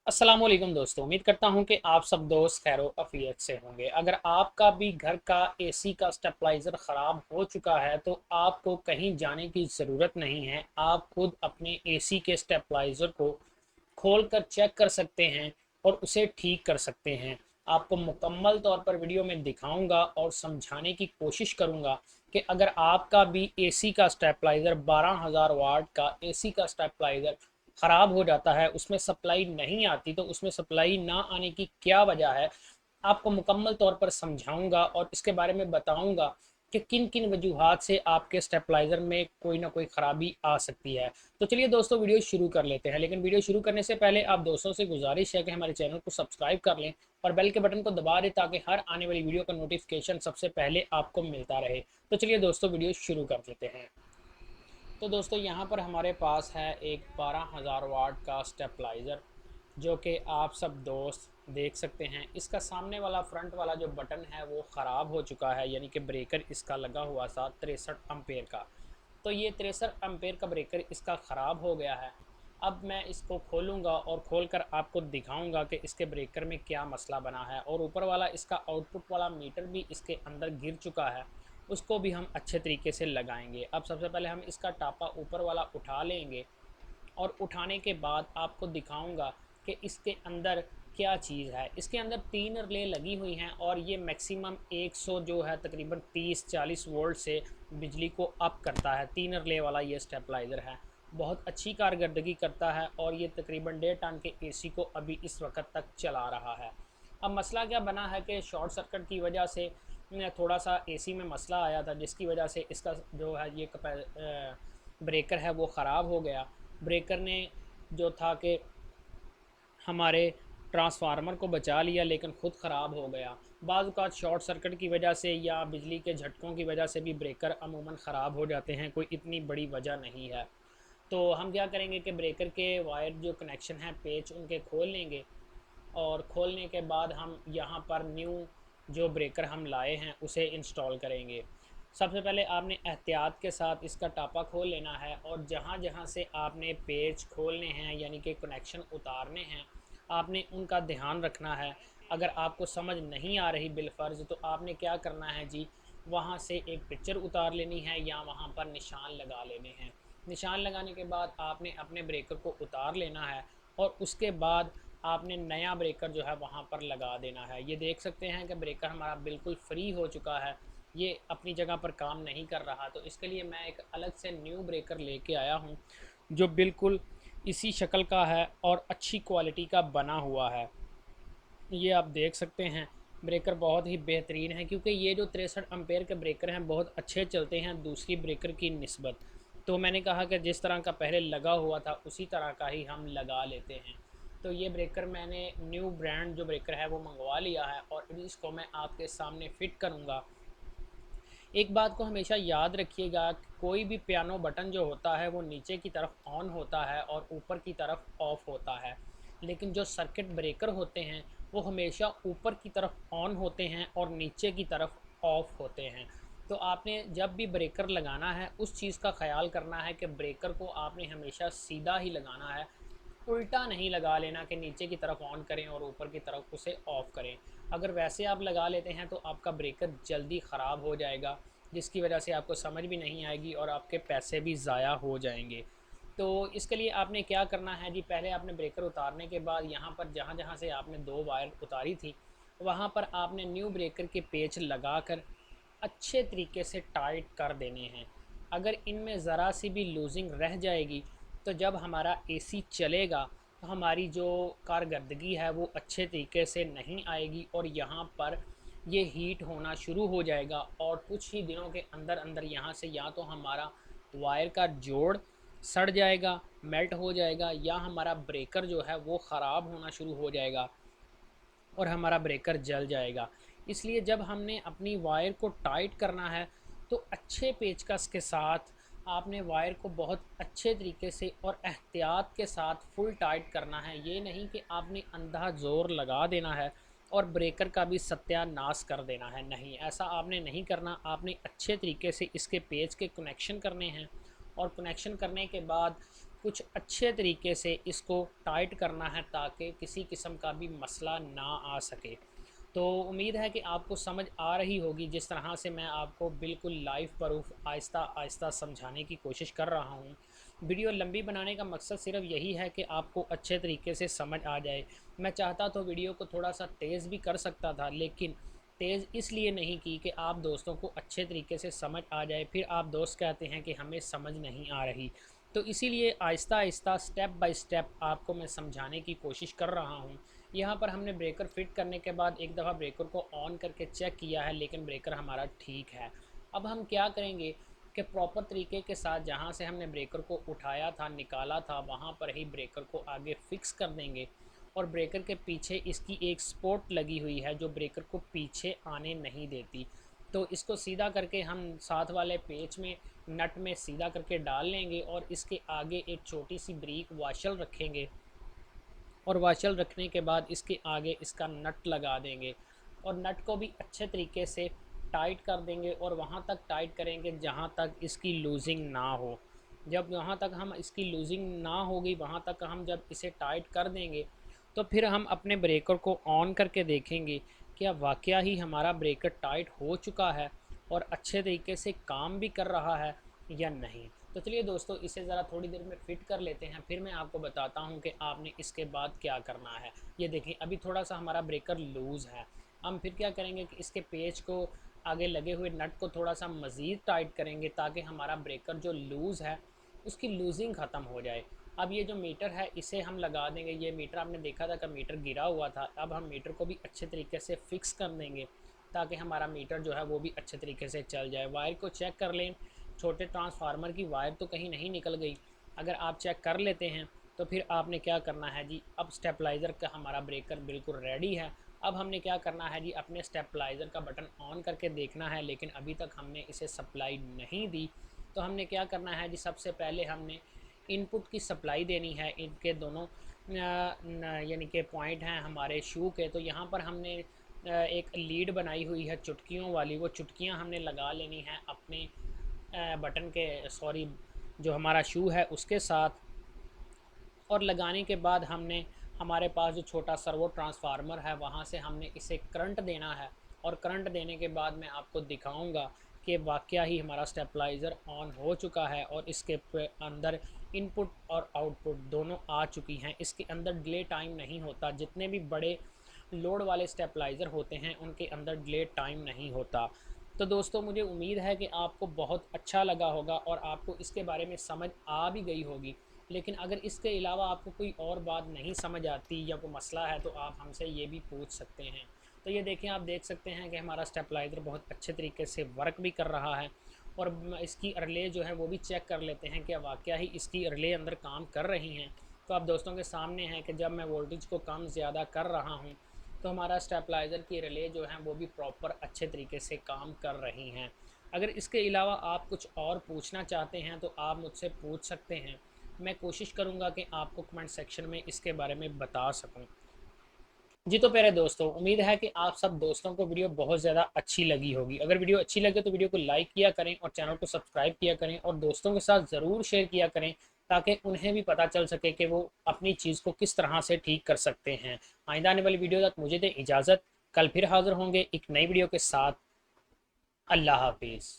अस्सलाम वालेकुम दोस्तों, उम्मीद करता हूं कि आप सब दोस्त खैरो अफियत से होंगे। अगर आपका भी घर का एसी का स्टेबलाइज़र ख़राब हो चुका है तो आपको कहीं जाने की ज़रूरत नहीं है। आप खुद अपने एसी के स्टेबलाइज़र को खोल कर चेक कर सकते हैं और उसे ठीक कर सकते हैं। आपको मुकम्मल तौर पर वीडियो में दिखाऊंगा और समझाने की कोशिश करूंगा कि अगर आपका भी एसी का स्टेबलाइज़र 12,000 वाट का एसी का स्टेबलाइज़र ख़राब हो जाता है, उसमें सप्लाई नहीं आती, तो उसमें सप्लाई ना आने की क्या वजह है, आपको मुकम्मल तौर पर समझाऊंगा और इसके बारे में बताऊंगा कि किन किन वजूहात से आपके स्टेबलाइज़र में कोई ना कोई ख़राबी आ सकती है। तो चलिए दोस्तों, वीडियो शुरू कर लेते हैं। लेकिन वीडियो शुरू करने से पहले आप दोस्तों से गुजारिश है कि हमारे चैनल को सब्सक्राइब कर लें और बेल के बटन को दबा दें ताकि हर आने वाली वीडियो का नोटिफिकेशन सबसे पहले आपको मिलता रहे। तो चलिए दोस्तों, वीडियो शुरू कर लेते हैं। तो दोस्तों, यहाँ पर हमारे पास है एक 12,000 वाट का स्टेबलाइज़र, जो कि आप सब दोस्त देख सकते हैं। इसका सामने वाला फ्रंट वाला जो बटन है वो ख़राब हो चुका है, यानी कि ब्रेकर इसका लगा हुआ था 63 एम्पेयर का। तो ये 63 एम्पेयर का ब्रेकर इसका ख़राब हो गया है। अब मैं इसको खोलूँगा और खोलकर आपको दिखाऊंगा कि इसके ब्रेकर में क्या मसला बना है। और ऊपर वाला इसका आउटपुट वाला मीटर भी इसके अंदर गिर चुका है, उसको भी हम अच्छे तरीके से लगाएंगे। अब सबसे पहले हम इसका टापा ऊपर वाला उठा लेंगे और उठाने के बाद आपको दिखाऊंगा कि इसके अंदर क्या चीज़ है। इसके अंदर 3 रिले लगी हुई हैं और ये मैक्सिमम 100 जो है तकरीबन 30-40 वोल्ट से बिजली को अप करता है। 3 रिले वाला ये स्टेबलाइज़र है, बहुत अच्छी कारकर्दगी करता है और ये तकरीबन 1.5 टन के एसी को अभी इस वक्त तक चला रहा है। अब मसला क्या बना है कि शॉर्ट सर्किट की वजह से थोड़ा सा एसी में मसला आया था, जिसकी वजह से इसका जो है ये ब्रेकर है वो ख़राब हो गया। ब्रेकर ने जो था कि हमारे ट्रांसफार्मर को बचा लिया, लेकिन ख़ुद ख़राब हो गया। बाज़ औक़ात शॉर्ट सर्किट की वजह से या बिजली के झटकों की वजह से भी ब्रेकर अमूमन ख़राब हो जाते हैं, कोई इतनी बड़ी वजह नहीं है। तो हम क्या करेंगे कि ब्रेकर के वायर जो कनेक्शन है, पेच उनके खोल लेंगे और खोलने के बाद हम यहाँ पर न्यू जो ब्रेकर हम लाए हैं उसे इंस्टॉल करेंगे। सबसे पहले आपने एहतियात के साथ इसका टापा खोल लेना है और जहाँ जहाँ से आपने पेच खोलने हैं यानी कि कनेक्शन उतारने हैं, आपने उनका ध्यान रखना है। अगर आपको समझ नहीं आ रही बिलफ़र्ज़, तो आपने क्या करना है जी, वहाँ से एक पिक्चर उतार लेनी है या वहाँ पर निशान लगा लेने हैं। निशान लगाने के बाद आपने अपने ब्रेकर को उतार लेना है और उसके बाद आपने नया ब्रेकर जो है वहाँ पर लगा देना है। ये देख सकते हैं कि ब्रेकर हमारा बिल्कुल फ्री हो चुका है, ये अपनी जगह पर काम नहीं कर रहा। तो इसके लिए मैं एक अलग से न्यू ब्रेकर लेके आया हूँ, जो बिल्कुल इसी शक्ल का है और अच्छी क्वालिटी का बना हुआ है। ये आप देख सकते हैं, ब्रेकर बहुत ही बेहतरीन है, क्योंकि ये जो 63 एम्पेयर के ब्रेकर हैं बहुत अच्छे चलते हैं दूसरी ब्रेकर की निस्बत। तो मैंने कहा कि जिस तरह का पहले लगा हुआ था उसी तरह का ही हम लगा लेते हैं। तो ये ब्रेकर मैंने न्यू ब्रांड जो ब्रेकर है वो मंगवा लिया है और इसको मैं आपके सामने फ़िट करूँगा। एक बात को हमेशा याद रखिएगा, कोई भी पियानो बटन जो होता है वो नीचे की तरफ ऑन होता है और ऊपर की तरफ ऑफ़ होता है, लेकिन जो सर्किट ब्रेकर होते हैं वो हमेशा ऊपर की तरफ ऑन होते हैं और नीचे की तरफ ऑफ़ होते हैं। तो आपने जब भी ब्रेकर लगाना है उस चीज़ का ख्याल करना है कि ब्रेकर को आपने हमेशा सीधा ही लगाना है, उल्टा नहीं लगा लेना कि नीचे की तरफ ऑन करें और ऊपर की तरफ उसे ऑफ़ करें। अगर वैसे आप लगा लेते हैं तो आपका ब्रेकर जल्दी ख़राब हो जाएगा, जिसकी वजह से आपको समझ भी नहीं आएगी और आपके पैसे भी ज़ाया हो जाएंगे। तो इसके लिए आपने क्या करना है जी, पहले आपने ब्रेकर उतारने के बाद यहाँ पर जहाँ जहाँ से आपने 2 वायर उतारी थी वहाँ पर आपने न्यू ब्रेकर के पेच लगा कर अच्छे तरीके से टाइट कर देने हैं। अगर इनमें ज़रा सी भी लूजिंग रह जाएगी तो जब हमारा एसी चलेगा तो हमारी जो कारकर्दगी है वो अच्छे तरीके से नहीं आएगी और यहाँ पर ये हीट होना शुरू हो जाएगा और कुछ ही दिनों के अंदर अंदर यहाँ से या तो हमारा वायर का जोड़ सड़ जाएगा, मेल्ट हो जाएगा, या हमारा ब्रेकर जो है वो ख़राब होना शुरू हो जाएगा और हमारा ब्रेकर जल जाएगा। इसलिए जब हमने अपनी वायर को टाइट करना है तो अच्छे पेचकस के साथ आपने वायर को बहुत अच्छे तरीके से और एहतियात के साथ फुल टाइट करना है। ये नहीं कि आपने अंधा ज़ोर लगा देना है और ब्रेकर का भी सत्यानाश कर देना है, नहीं, ऐसा आपने नहीं करना। आपने अच्छे तरीके से इसके पेच के कनेक्शन करने हैं और कनेक्शन करने के बाद कुछ अच्छे तरीके से इसको टाइट करना है ताकि किसी किस्म का भी मसला ना आ सके। तो उम्मीद है कि आपको समझ आ रही होगी जिस तरह से मैं आपको बिल्कुल लाइव प्रूफ आहिस्ता आहिस्ता समझाने की कोशिश कर रहा हूँ। वीडियो लंबी बनाने का मकसद सिर्फ यही है कि आपको अच्छे तरीके से समझ आ जाए। मैं चाहता तो वीडियो को थोड़ा सा तेज़ भी कर सकता था, लेकिन तेज़ इसलिए नहीं की कि आप दोस्तों को अच्छे तरीके से समझ आ जाए, फिर आप दोस्त कहते हैं कि हमें समझ नहीं आ रही। तो इसीलिए Aahista Aahista step by step आपको मैं समझाने की कोशिश कर रहा हूँ। यहाँ पर हमने ब्रेकर फिट करने के बाद एक दफ़ा ब्रेकर को ऑन करके चेक किया है, लेकिन ब्रेकर हमारा ठीक है। अब हम क्या करेंगे कि प्रॉपर तरीके के साथ जहाँ से हमने ब्रेकर को उठाया था, निकाला था, वहाँ पर ही ब्रेकर को आगे फिक्स कर देंगे। और ब्रेकर के पीछे इसकी एक स्पोर्ट लगी हुई है जो ब्रेकर को पीछे आने नहीं देती। तो इसको सीधा करके हम साथ वाले पेच में नट में सीधा करके डाल लेंगे और इसके आगे एक छोटी सी ब्रीक वाशल रखेंगे और वाशल रखने के बाद इसके आगे इसका नट लगा देंगे और नट को भी अच्छे तरीके से टाइट कर देंगे और वहाँ तक टाइट करेंगे जहाँ तक इसकी लूजिंग ना हो। जब यहाँ तक हम इसकी लूजिंग ना होगी वहाँ तक हम जब इसे टाइट कर देंगे तो फिर हम अपने ब्रेकर को ऑन करके देखेंगे क्या वाकया ही हमारा ब्रेकर टाइट हो चुका है और अच्छे तरीके से काम भी कर रहा है या नहीं। तो चलिए दोस्तों, इसे ज़रा थोड़ी देर में फिट कर लेते हैं, फिर मैं आपको बताता हूँ कि आपने इसके बाद क्या करना है। ये देखिए अभी थोड़ा सा हमारा ब्रेकर लूज़ है। हम फिर क्या करेंगे कि इसके पेच को आगे लगे हुए नट को थोड़ा सा मज़ीद टाइट करेंगे ताकि हमारा ब्रेकर जो लूज़ है उसकी लूजिंग ख़त्म हो जाए। अब ये जो मीटर है इसे हम लगा देंगे। ये मीटर आपने देखा था कि मीटर गिरा हुआ था, अब हम मीटर को भी अच्छे तरीके से फ़िक्स कर देंगे ताकि हमारा मीटर जो है वो भी अच्छे तरीके से चल जाए। वायर को चेक कर लें, छोटे ट्रांसफार्मर की वायर तो कहीं नहीं निकल गई। अगर आप चेक कर लेते हैं तो फिर आपने क्या करना है जी, अब स्टेबलाइज़र का हमारा ब्रेकर बिल्कुल रेडी है। अब हमने क्या करना है जी, अपने स्टेबलाइज़र का बटन ऑन करके देखना है, लेकिन अभी तक हमने इसे सप्लाई नहीं दी। तो हमने क्या करना है जी, सबसे पहले हमने इनपुट की सप्लाई देनी है। इनके दोनों यानी कि पॉइंट हैं हमारे शू के, तो यहाँ पर हमने एक लीड बनाई हुई है चुटकियों वाली, वो चुटकियाँ हमने लगा लेनी है अपने बटन के, सॉरी, जो हमारा शू है उसके साथ। और लगाने के बाद हमने हमारे पास जो छोटा सर्वो ट्रांसफार्मर है वहाँ से हमने इसे करंट देना है और करंट देने के बाद मैं आपको दिखाऊंगा कि वाकया ही हमारा स्टेबलाइज़र ऑन हो चुका है और इसके अंदर इनपुट और आउटपुट दोनों आ चुकी हैं। इसके अंदर डिले टाइम नहीं होता, जितने भी बड़े लोड वाले स्टेबलाइज़र होते हैं उनके अंदर डिले टाइम नहीं होता। तो दोस्तों, मुझे उम्मीद है कि आपको बहुत अच्छा लगा होगा और आपको इसके बारे में समझ आ भी गई होगी। लेकिन अगर इसके अलावा आपको कोई और बात नहीं समझ आती या कोई मसला है तो आप हमसे ये भी पूछ सकते हैं। तो ये देखें, आप देख सकते हैं कि हमारा स्टेबलाइज़र बहुत अच्छे तरीके से वर्क भी कर रहा है और इसकी रिले जो है वो भी चेक कर लेते हैं कि वाकया ही इसकी रिले अंदर काम कर रही हैं। तो आप दोस्तों के सामने है कि जब मैं वोल्टेज को कम ज़्यादा कर रहा हूँ तो हमारा स्टेबलाइज़र की रिले जो हैं वो भी प्रॉपर अच्छे तरीके से काम कर रही हैं। अगर इसके अलावा आप कुछ और पूछना चाहते हैं तो आप मुझसे पूछ सकते हैं। मैं कोशिश करूंगा कि आपको कमेंट सेक्शन में इसके बारे में बता सकूं। जी तो प्यारे दोस्तों, उम्मीद है कि आप सब दोस्तों को वीडियो बहुत ज़्यादा अच्छी लगी होगी। अगर वीडियो अच्छी लगे तो वीडियो को लाइक किया करें और चैनल को सब्सक्राइब किया करें और दोस्तों के साथ ज़रूर शेयर किया करें ताकि उन्हें भी पता चल सके कि वो अपनी चीज़ को किस तरह से ठीक कर सकते हैं। आइंदा आने वाली वीडियो तक मुझे दें इजाज़त। कल फिर हाज़िर होंगे एक नई वीडियो के साथ। अल्लाह हाफिज़।